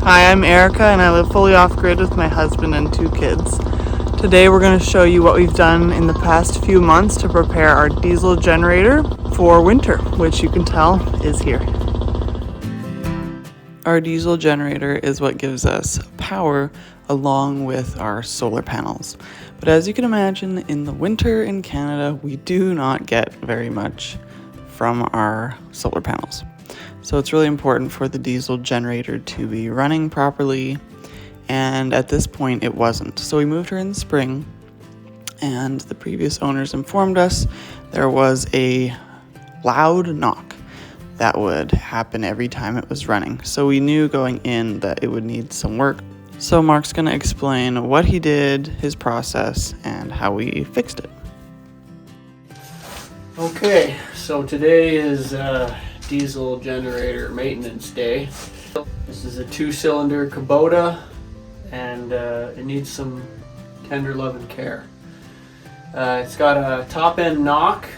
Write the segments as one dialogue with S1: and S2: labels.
S1: Hi, I'm Erica and I live fully off-grid with my husband and 2 kids. Today we're going to show you what we've done in the past few months to prepare our diesel generator for winter, which you can tell is here. Our diesel generator is what gives us power along with our solar panels. But as you can imagine, in the winter in Canada, we do not get very much from our solar panels. So it's really important for the diesel generator to be running properly, and at this point it wasn't. So we moved her in the spring, and the previous owners informed us there was a loud knock that would happen every time it was running. So we knew going in that it would need some work. So Mark's gonna explain what he did, his process, and how we fixed it.
S2: Okay, so today is diesel generator maintenance day. This is a 2-cylinder Kubota, and it needs some tender love and care. It's got a top end knock,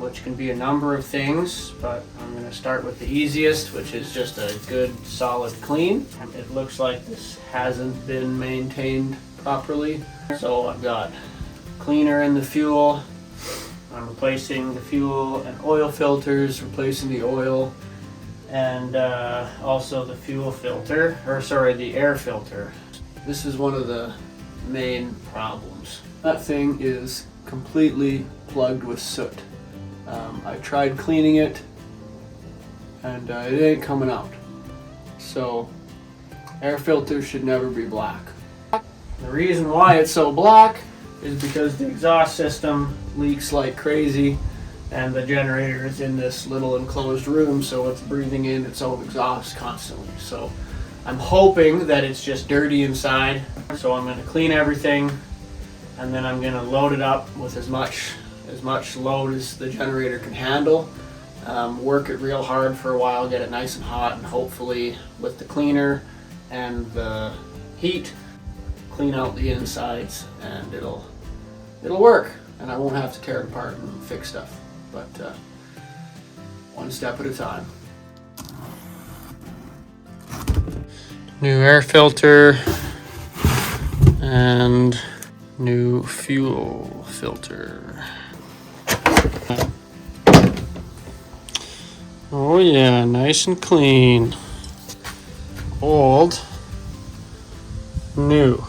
S2: which can be a number of things, but I'm going to start with the easiest, which is just a good solid clean. It looks like this hasn't been maintained properly, so I've got cleaner in the fuel. I'm replacing the fuel and oil filters, replacing the oil, and also the fuel filter, the air filter. This is one of the main problems. That thing is completely plugged with soot. I tried cleaning it, and it ain't coming out. So, air filters should never be black. The reason why it's so black is because the exhaust system leaks like crazy, and the generator is in this little enclosed room, so it's breathing in its own exhaust constantly. So I'm hoping that it's just dirty inside. So I'm going to clean everything, and then I'm going to load it up with as much load as the generator can handle. Work it real hard for a while, get it nice and hot, and hopefully with the cleaner and the heat, clean out the insides, and it'll work, and I won't have to tear it apart and fix stuff, but one step at a time. New air filter and new fuel filter. Oh yeah, nice and clean. Old, new.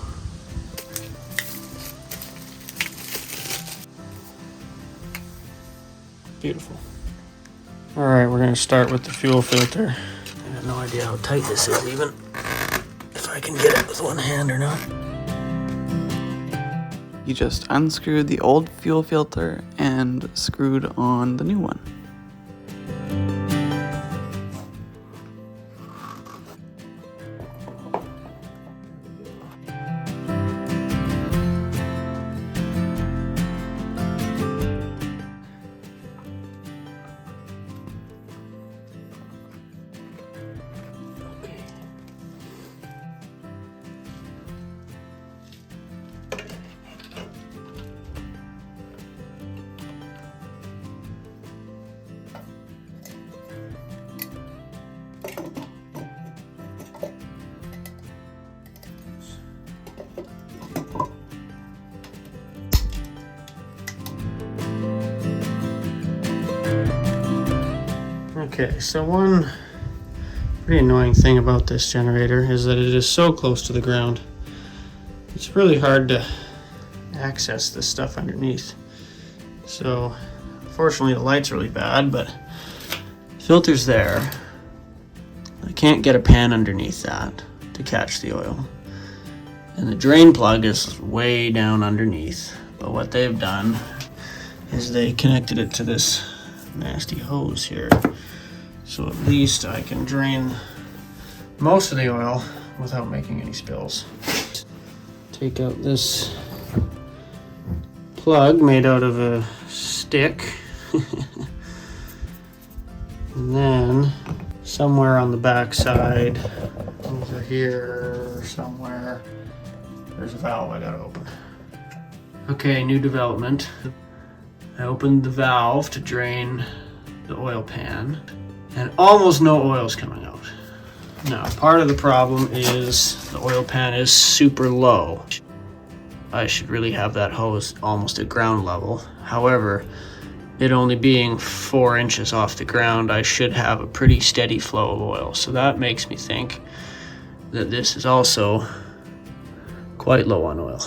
S2: Beautiful. All right, we're gonna start with the fuel filter. I have no idea how tight this is even, if I can get it with one hand or not.
S1: He just unscrewed the old fuel filter and screwed on the new one.
S2: Okay, so one pretty annoying thing about this generator is that it is so close to the ground. It's really hard to access this stuff underneath. So, unfortunately the light's really bad, but the filter's there. I can't get a pan underneath that to catch the oil. And the drain plug is way down underneath. But what they've done is they connected it to this nasty hose here. So at least I can drain most of the oil without making any spills. Take out this plug made out of a stick. And then somewhere on the back side, over here somewhere, there's a valve I gotta open. Okay, new development. I opened the valve to drain the oil pan, and almost no oil's coming out. Now, part of the problem is the oil pan is super low. I should really have that hose almost at ground level. However, it only being 4 inches off the ground, I should have a pretty steady flow of oil. So that makes me think that this is also quite low on oil.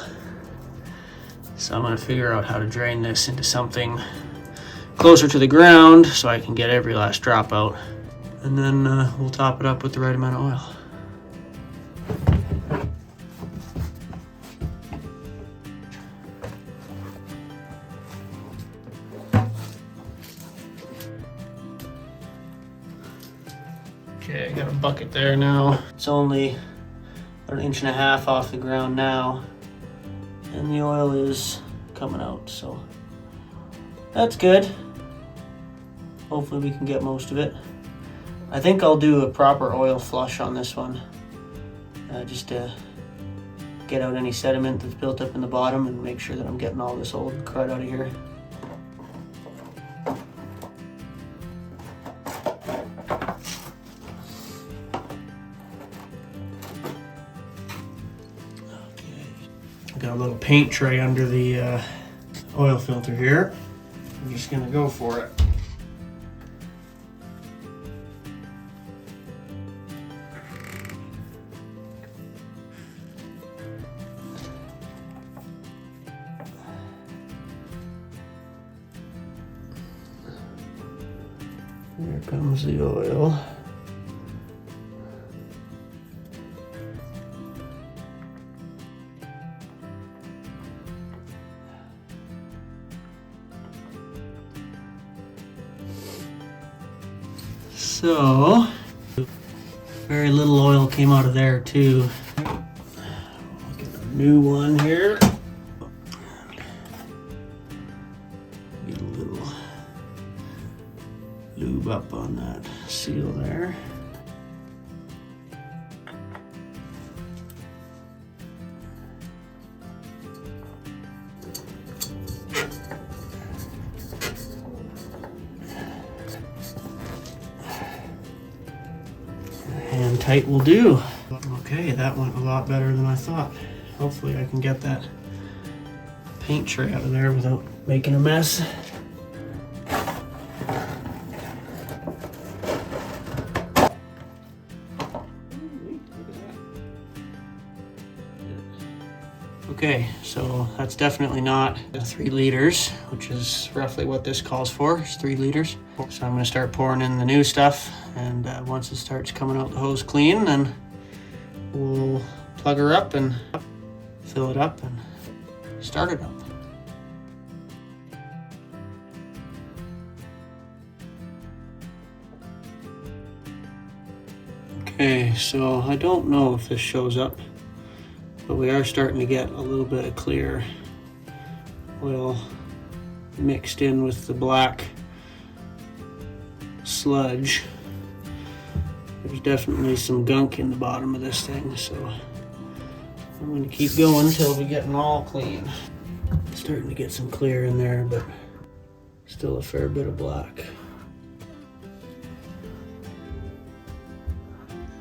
S2: So I'm gonna figure out how to drain this into something closer to the ground so I can get every last drop out. And then we'll top it up with the right amount of oil. Okay, I got a bucket there now. It's only about 1.5 inches off the ground now, and the oil is coming out, so that's good. Hopefully we can get most of it. I think I'll do a proper oil flush on this one, just to get out any sediment that's built up in the bottom and make sure that I'm getting all this old crud out of here. Got a little paint tray under the oil filter here. I'm just gonna go for it. Here comes the oil. So, very little oil came out of there too. I'll get a new one here. Get a little lube up on that seal there. Hand tight will do. Okay, that went a lot better than I thought. Hopefully I can get that paint tray out of there without making a mess. Okay, so that's definitely not 3 liters, which is roughly what this calls for, is 3 liters. So I'm gonna start pouring in the new stuff, and once it starts coming out the hose clean, then we'll plug her up and fill it up and start it up. Okay, so I don't know if this shows up, but we are starting to get a little bit of clear oil mixed in with the black sludge. There's definitely some gunk in the bottom of this thing, so I'm going to keep going until we get them all clean. Starting to get some clear in there, but still a fair bit of black.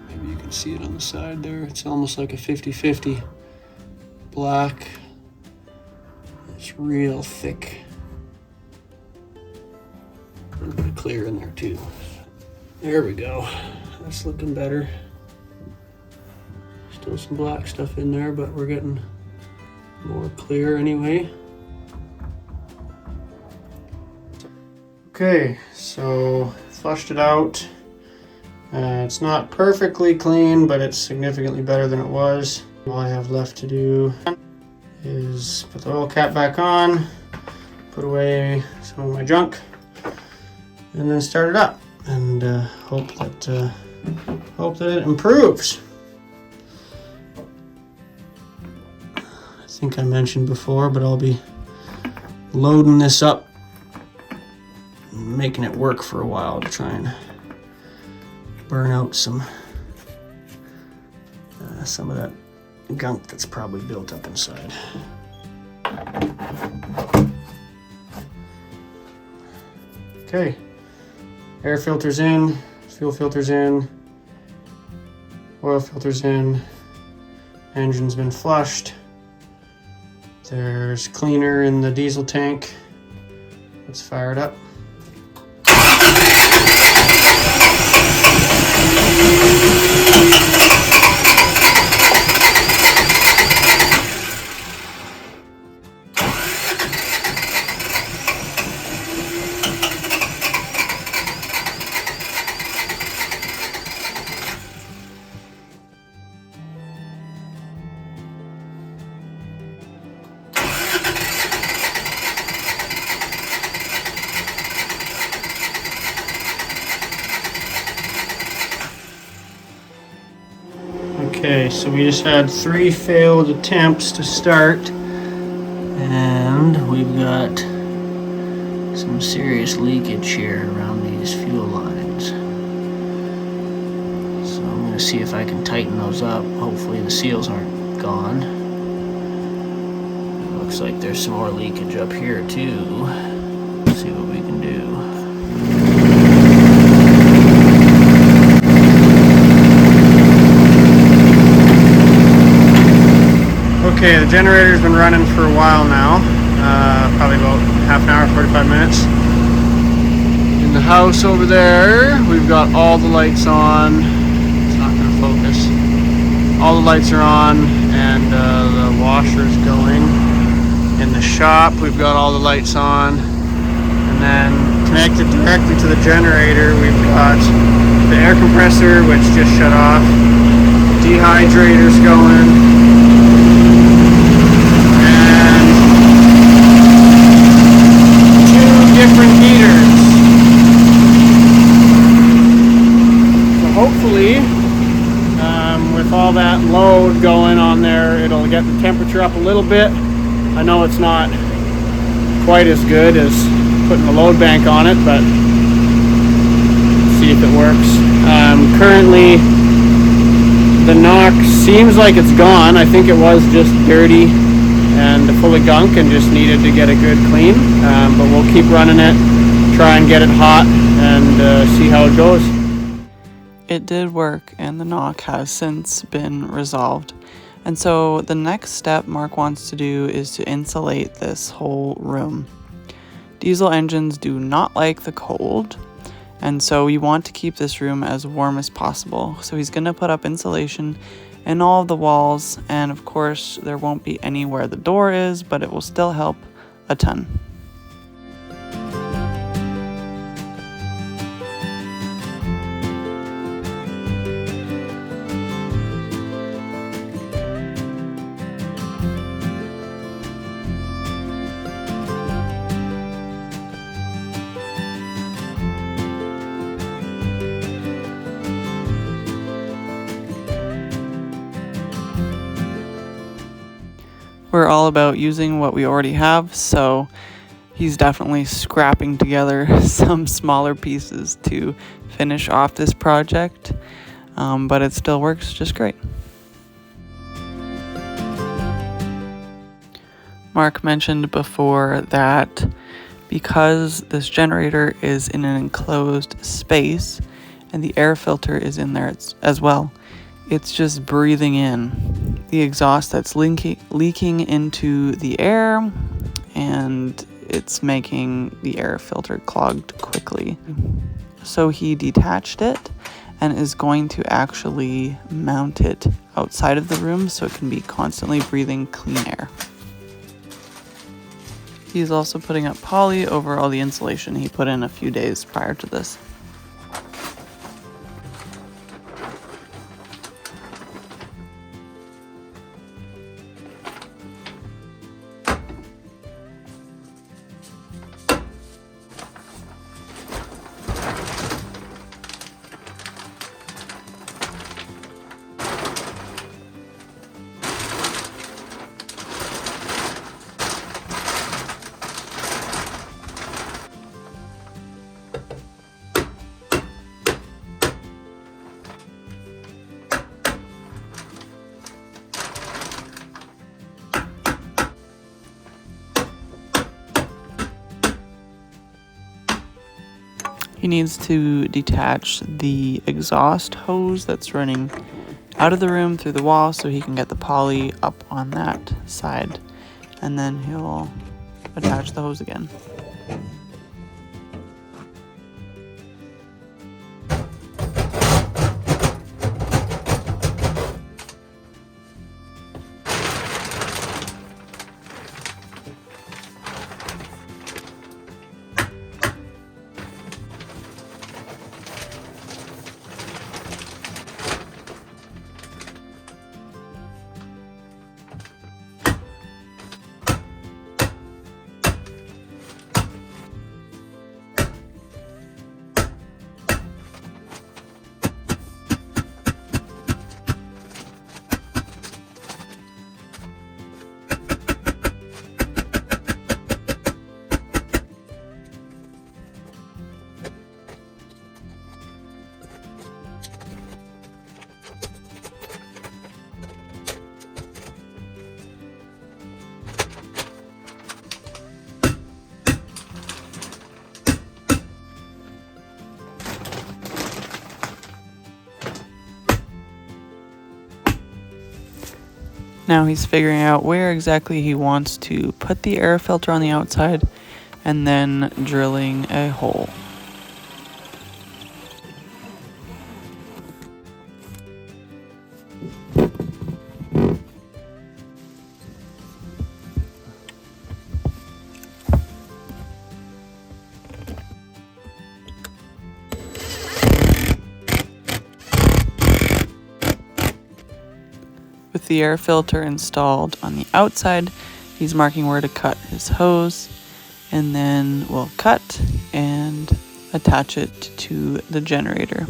S2: Maybe you can see it on the side there. It's almost like a 50-50 black. It's real thick. A little bit of clear in there too. There we go. That's looking better. Still some black stuff in there, but we're getting more clear anyway. Okay, so flushed it out. It's not perfectly clean, but it's significantly better than it was. All I have left to do is put the oil cap back on, put away some of my junk, and then start it up, and hope that it improves. I think I mentioned before, but I'll be loading this up, making it work for a while to try and burn out some of that gunk that's probably built up inside. Okay, air filters in, fuel filters in, Oil filter's in. Engine's been flushed. There's cleaner in the diesel tank. Let's fire it up. Okay, so we just had 3 failed attempts to start, and we've got some serious leakage here around these fuel lines. So I'm going to see if I can tighten those up. Hopefully the seals aren't gone. Looks like there's some more leakage up here too. Let's see what we can do. Okay, the generator's been running for a while now, probably about half an hour, 45 minutes. In the house over there, we've got all the lights on. It's not going to focus. All the lights are on, and the washer's going. In the shop, we've got all the lights on. And then connected directly to the generator, we've got the air compressor, which just shut off. Dehydrator's going. Different heaters. So hopefully, with all that load going on there, it'll get the temperature up a little bit. I know it's not quite as good as putting the load bank on it, but see if it works. Currently, the knock seems like it's gone. I think it was just dirty and full of gunk and just needed to get a good clean, but we'll keep running it, try and get it hot, and see how it goes.
S1: It did work, and the knock has since been resolved. And so the next step Mark wants to do is to insulate this whole room. Diesel engines do not like the cold, and so we want to keep this room as warm as possible. So he's going to put up insulation in all of the walls, and of course there won't be any where the door is, but it will still help a ton. We're all about using what we already have, so he's definitely scrapping together some smaller pieces to finish off this project, but it still works just great. Mark mentioned before that because this generator is in an enclosed space and the air filter is in there as well, it's just breathing in the exhaust that's leaking into the air, and it's making the air filter clogged quickly. So he detached it and is going to actually mount it outside of the room so it can be constantly breathing clean air. He's also putting up poly over all the insulation he put in a few days prior to this. He needs to detach the exhaust hose that's running out of the room through the wall so he can get the poly up on that side, and then he'll attach the hose again. Now he's figuring out where exactly he wants to put the air filter on the outside, and then drilling a hole. With the air filter installed on the outside, he's marking where to cut his hose, and then we'll cut and attach it to the generator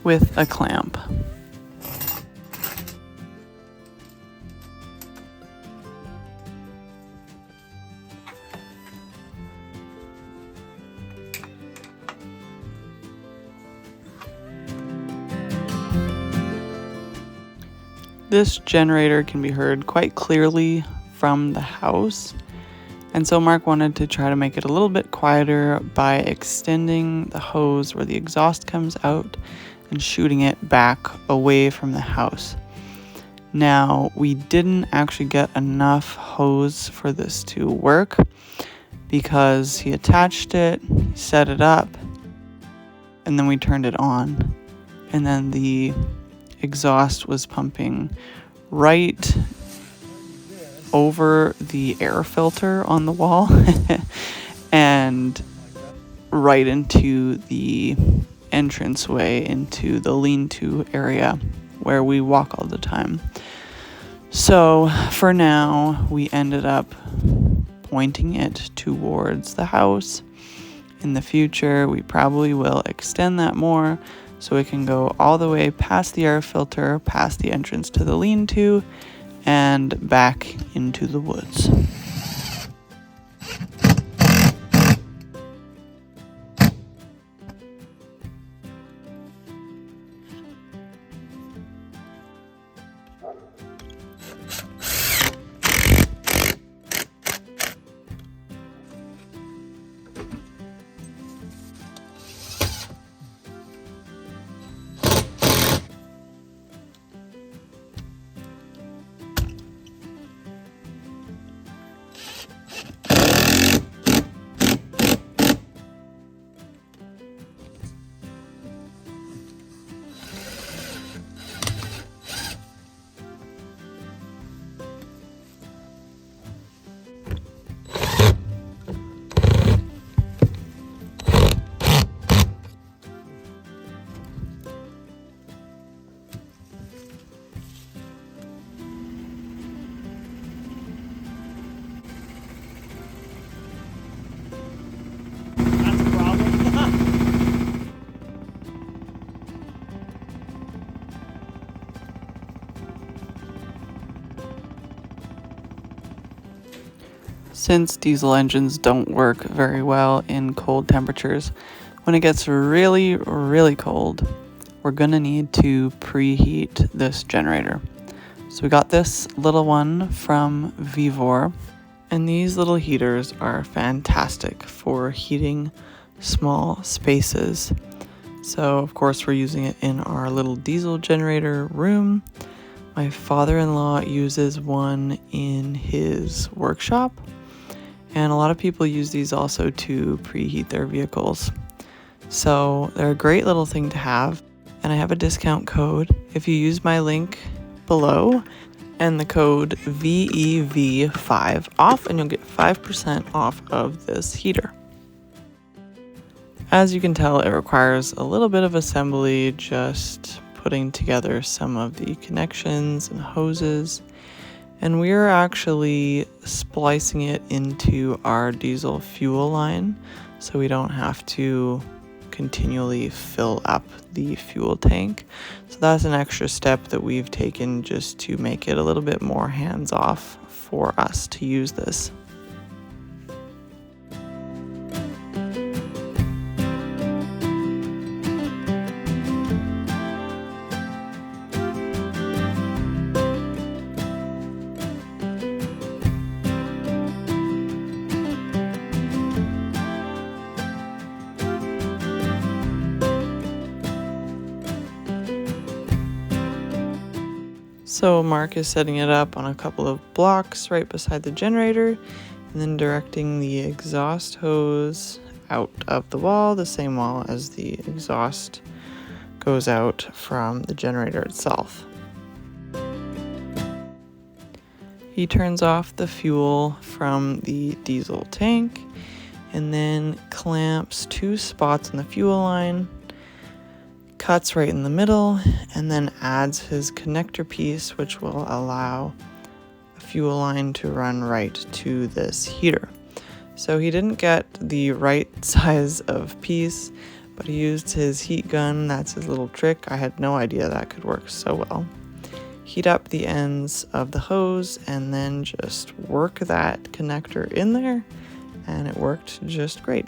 S1: with a clamp. This generator can be heard quite clearly from the house, and so Mark wanted to try to make it a little bit quieter by extending the hose where the exhaust comes out and shooting it back away from the house. Now, we didn't actually get enough hose for this to work because he attached it, he set it up, and then we turned it on, and then the exhaust was pumping right over the air filter on the wall and right into the entranceway into the lean-to area where we walk all the time. So for now, we ended up pointing it towards the house. In the future, we probably will extend that more so it can go all the way past the air filter, past the entrance to the lean-to, and back into the woods. Since diesel engines don't work very well in cold temperatures, when it gets really, really cold, we're gonna need to preheat this generator. So we got this little one from Vevor, and these little heaters are fantastic for heating small spaces. So of course we're using it in our little diesel generator room, My father-in-law uses one in his workshop, and a lot of people use these also to preheat their vehicles. So they're a great little thing to have, and I have a discount code. If you use my link below and the code VEV5 off, and you'll get 5% off of this heater. As you can tell, it requires a little bit of assembly, just putting together some of the connections and hoses, and we're actually splicing it into our diesel fuel line so we don't have to continually fill up the fuel tank. So that's an extra step that we've taken just to make it a little bit more hands-off for us to use this. So Mark is setting it up on a couple of blocks right beside the generator, and then directing the exhaust hose out of the wall, the same wall as the exhaust goes out from the generator itself. He turns off the fuel from the diesel tank and then clamps 2 spots in the fuel line, cuts right in the middle, and then adds his connector piece, which will allow the fuel line to run right to this heater. So he didn't get the right size of piece, but he used his heat gun. That's his little trick. I had no idea that could work so well. Heat up the ends of the hose and then just work that connector in there, and it worked just great.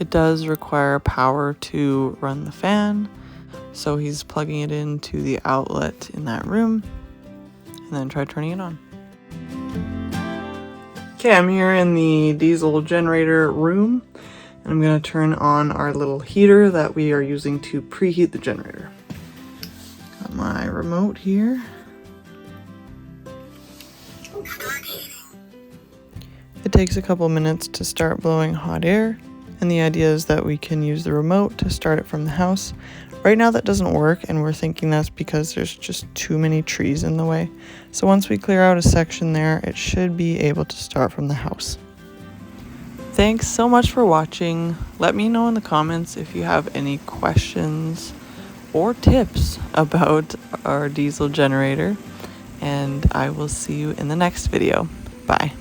S1: It does require power to run the fan, so he's plugging it into the outlet in that room, and then try turning it on. Okay, I'm here in the diesel generator room, and I'm going to turn on our little heater that we are using to preheat the generator. Got my remote here. It takes a couple minutes to start blowing hot air, and the idea is that we can use the remote to start it from the house. Right now that doesn't work, and we're thinking that's because there's just too many trees in the way. So once we clear out a section there, it should be able to start from the house. Thanks so much for watching. Let me know in the comments if you have any questions or tips about our diesel generator, and I will see you in the next video. Bye.